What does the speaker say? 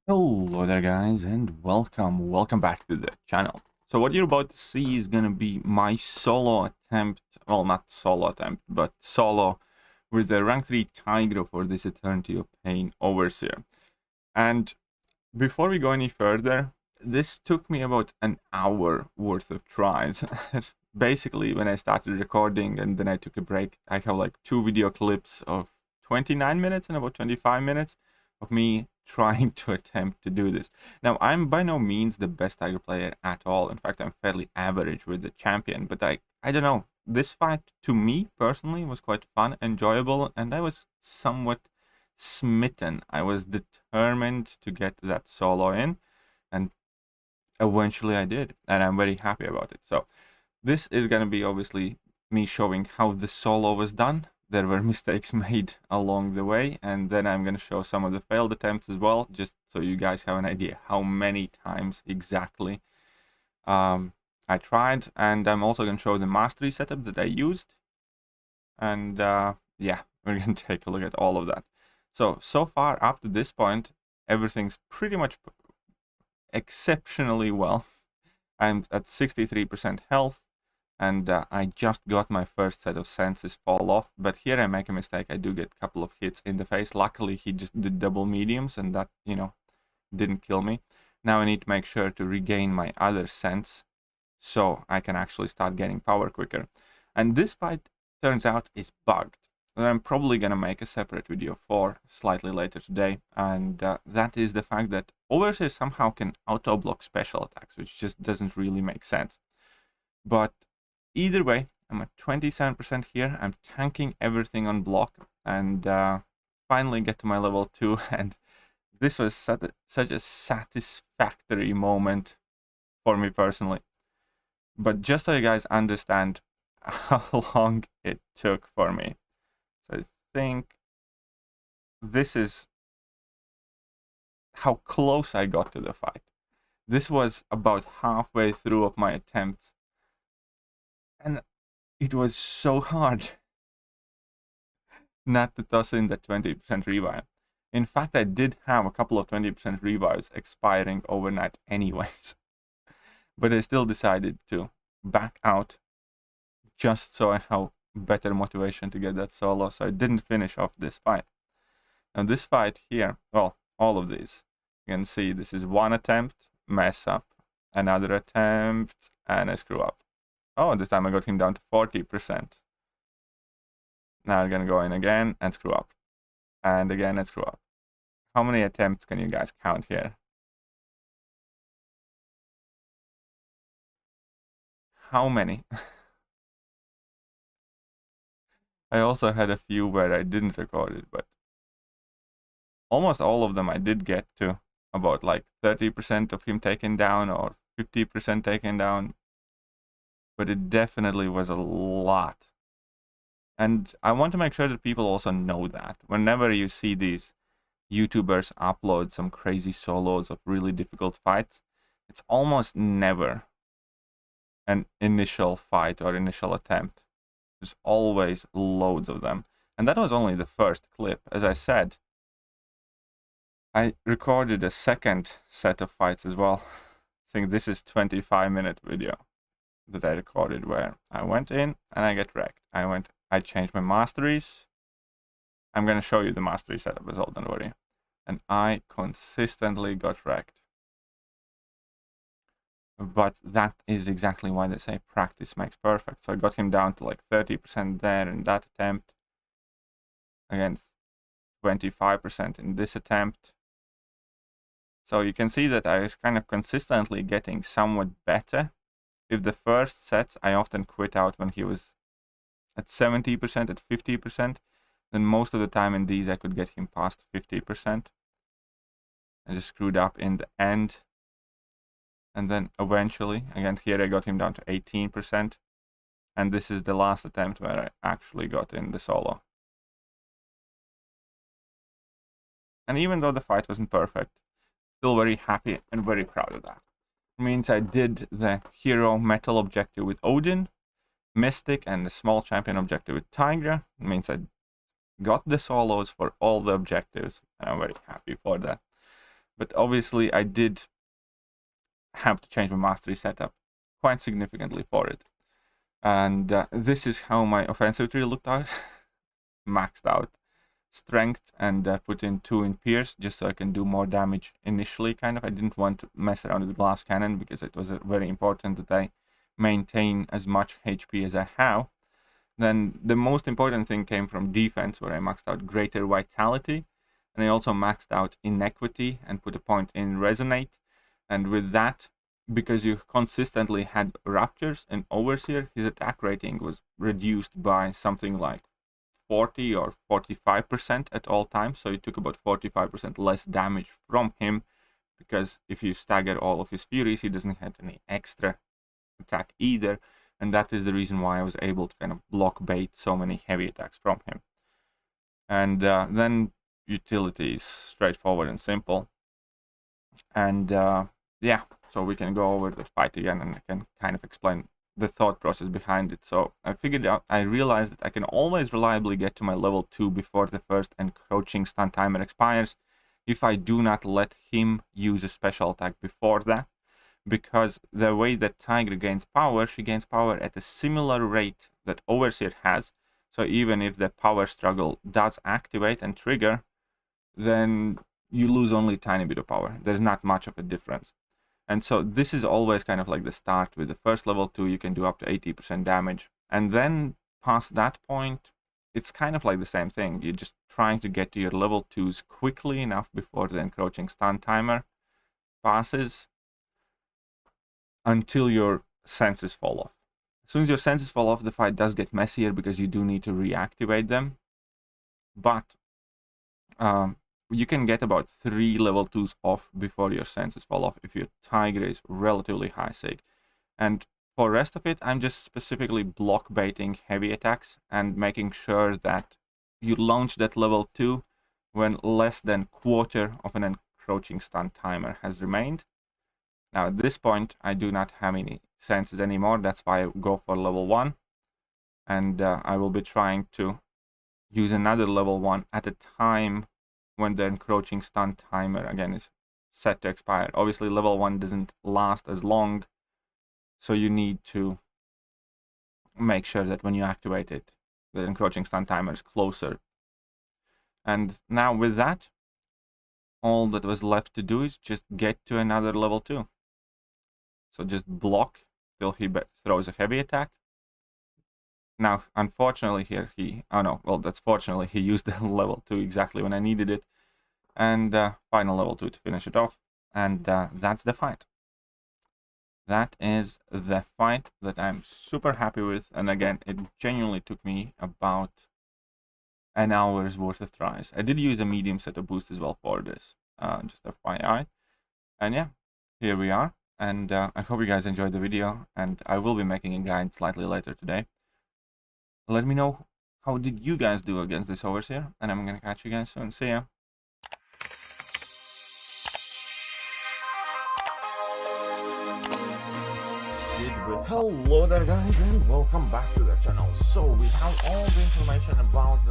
Hello there guys and welcome back to the channel. So what you're about to see is gonna be my solo attempt, well not solo attempt, but solo with the rank 3 Tigra for this Eternity of Pain Overseer. And before we go any further, this took me about an hour worth of tries. Basically when I started recording and then I took a break, I have like 2 video clips of 29 minutes and about 25 minutes of me trying to attempt to do this. Now, I'm by no means the best Tiger player at all. In fact, I'm fairly average with the champion, but I don't know. This fight, to me personally, was quite fun, enjoyable, and I was somewhat smitten. I was determined to get that solo in, and eventually I did, and I'm very happy about it. So, this is going to be obviously me showing how the solo was done. There were mistakes made along the way, and then I'm going to show some of the failed attempts as well, just so you guys have an idea how many times exactly I tried. And I'm also going to show the mastery setup that I used, and yeah, we're going to take a look at all of that. So far up to this point, everything's pretty much exceptionally well. I'm at 63% health, and I just got my first set of senses fall off, but here I make a mistake. I do get a couple of hits in the face. Luckily he just did double mediums, and that, you know, didn't kill me. Now I need to make sure to regain my other sense so I can actually start getting power quicker. And this fight, turns out, is bugged, and I'm probably gonna make a separate video for slightly later today, and that is the fact that Overseer somehow can auto-block special attacks, which just doesn't really make sense. But either way, I'm at 27% here. I'm tanking everything on block, and finally get to my level 2. And this was such a satisfactory moment for me personally. But just so you guys understand how long it took for me. So I think this is how close I got to the fight. This was about halfway through of my attempt, and it was so hard not to toss in that 20% revive. In fact, I did have a couple of 20% revives expiring overnight anyways. But I still decided to back out just so I have better motivation to get that solo, so I didn't finish off this fight. Now this fight here, well, all of these, you can see this is one attempt, mess up, another attempt, and a screw up. Oh, this time I got him down to 40%. Now I'm gonna go in again and screw up. And again and screw up. How many attempts can you guys count here? How many? I also had a few where I didn't record it, but almost all of them I did get to about like 30% of him taken down or 50% taken down. But it definitely was a lot. And I want to make sure that people also know that whenever you see these YouTubers upload some crazy solos of really difficult fights, it's almost never an initial fight or initial attempt. There's always loads of them. And that was only the first clip. As I said, I recorded a second set of fights as well. I think this is 25-minute video that I recorded where I went in and I get wrecked. I changed my masteries. I'm gonna show you the mastery setup as well, don't worry. And I consistently got wrecked. But that is exactly why they say practice makes perfect. So I got him down to like 30% there in that attempt. Again, 25% in this attempt. So you can see that I was kind of consistently getting somewhat better. If the first sets I often quit out when he was at 70%, at 50%, then most of the time in these I could get him past 50%. I just screwed up in the end. And then eventually, again here I got him down to 18%. And this is the last attempt where I actually got in the solo. And even though the fight wasn't perfect, still very happy and very proud of that. It means I did the hero metal objective with Odin, Mystic, and the small champion objective with Tigra. It means I got the solos for all the objectives, and I'm very happy for that. But obviously I did have to change my mastery setup quite significantly for it. And this is how my offensive tree looked out. Maxed out strength and put in 2 in pierce just so I can do more damage initially, kind of. I didn't want to mess around with the glass cannon because it was very important that I maintain as much HP as I have. Then the most important thing came from defense, where I maxed out greater vitality, and I also maxed out inequity and put a point in resonate. And with that, because you consistently had raptures and overseer, his attack rating was reduced by something like 40 or 45% at all times. So you took about 45% less damage from him, because if you stagger all of his furies, he doesn't have any extra attack either. And that is the reason why I was able to kind of block bait so many heavy attacks from him. And then utility is straightforward and simple. And yeah, so we can go over the fight again, and I can kind of explain the thought process behind it. So I realized that I can always reliably get to my level 2 before the first encroaching stun timer expires if I do not let him use a special attack before that, because the way that Tigra gains power, she gains power at a similar rate that Overseer has. So even if the power struggle does activate and trigger, then you lose only a tiny bit of power. There's not much of a difference. And so this is always kind of like the start. With the first level 2, you can do up to 80% damage. And then past that point, it's kind of like the same thing. You're just trying to get to your level 2s quickly enough before the encroaching stun timer passes, until your senses fall off. As soon as your senses fall off, the fight does get messier because you do need to reactivate them. But you can get about 3 level 2s off before your senses fall off if your Tigra is relatively high sig. And for the rest of it, I'm just specifically block baiting heavy attacks and making sure that you launch that level 2 when less than quarter of an encroaching stun timer has remained. Now at this point, I do not have any senses anymore. That's why I go for level 1. And I will be trying to use another level 1 at a time when the encroaching stun timer again is set to expire. Obviously level 1 doesn't last as long, so you need to make sure that when you activate it, the encroaching stun timer is closer. And now with that, all that was left to do is just get to another level 2. So just block till he throws a heavy attack. Now, unfortunately here that's fortunately, he used the level 2 exactly when I needed it. And final level 2 to finish it off. And that's the fight. That is the fight that I'm super happy with. And again, it genuinely took me about an hour's worth of tries. I did use a medium setup boost as well for this, just FYI. And yeah, here we are. And I hope you guys enjoyed the video, and I will be making a guide slightly later today. Let me know how did you guys do against this Overseer, and I'm gonna catch you guys soon. See ya. Hello there guys, and welcome back to the channel. So we have all the information about the